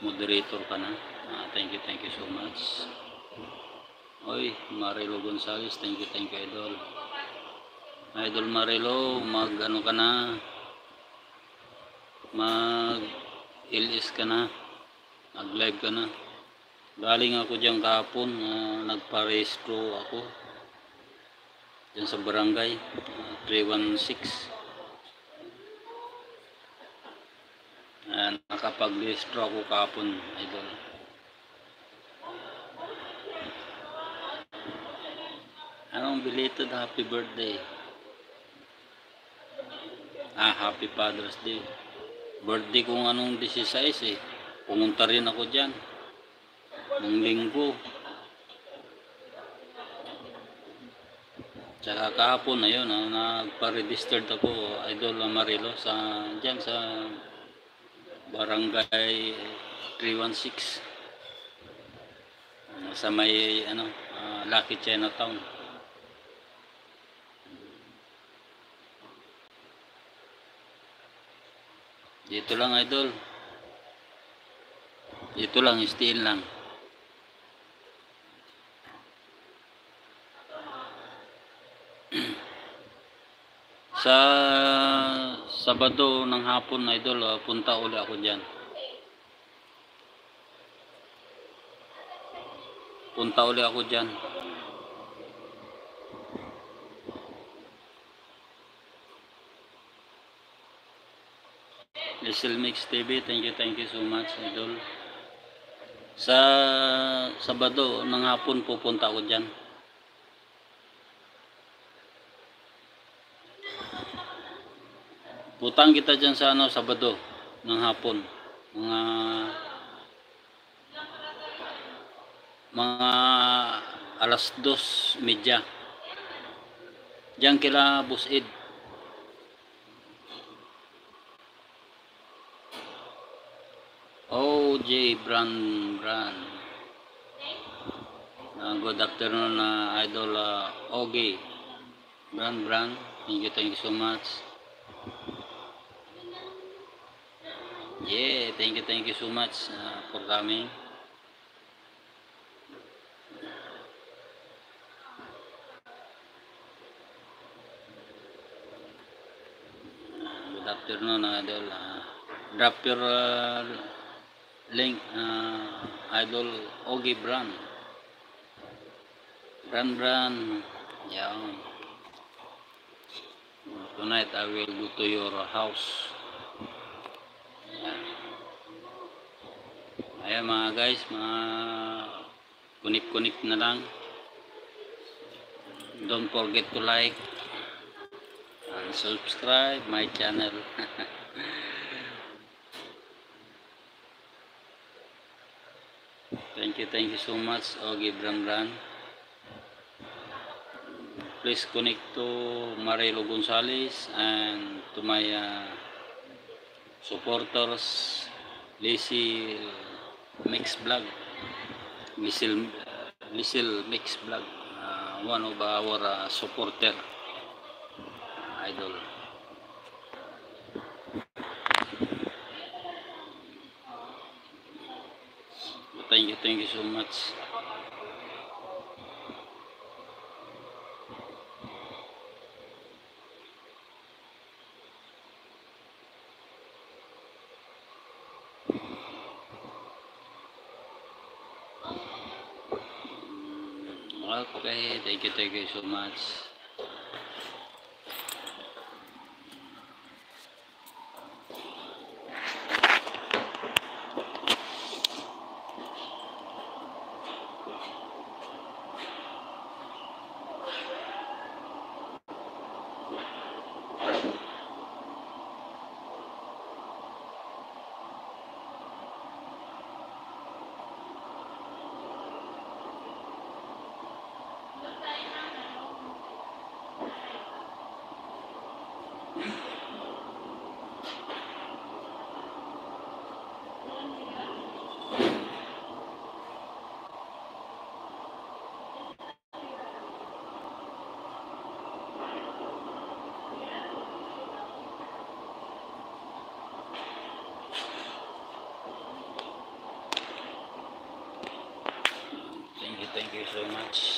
moderator ka na. Thank you so much. Oy, Marilo Gonzales, thank you, idol. Idol Marilo, mag ano ka na, mag LS ka na, mag live ka na. Galing ako diyan kahapon, nagpa-restro ako diyan sa barangay 316. Nakapag-restro ako kahapon, idol. Anong belated happy birthday? Happy Father's Day. Birthday kong anong 16 eh. Pumunta rin ako dyan ng linggo. Tsaka kahapon na yun, nagpa-registered ako, idol Marilo, dyan sa barangay 316 sa may Lucky Chinatown. Dito lang, idol. Dito lang, still lang. Sa Sabado ng hapon, idol, punta uli ako dyan. Punta uli ako dyan. Little Mix TV, thank you so much, idol. Sa Sabado ng hapon pupunta ako dyan. Putang kita dyan sa Sabado ng hapon. Mga alas 2:30. Diyan kila Boss Ed. OJ Brand. Good afternoon, idol OG Brand. Thank you so much. Yeah, thank you so much for coming. Good afternoon, idol. Drop your link, idol OG Brand. Yeah. Tonight I will go to your house. Ayan mga guys, mga kunik na lang. Don't forget to like and subscribe my channel. Thank you so much, Ogie Brand. Please connect to Marilo Gonzales and to my supporters, Little Mix Vlog, Little Mix Vlog, one of our supporter, idol. Thank you so much. Okay, thank you so much. thank you so much.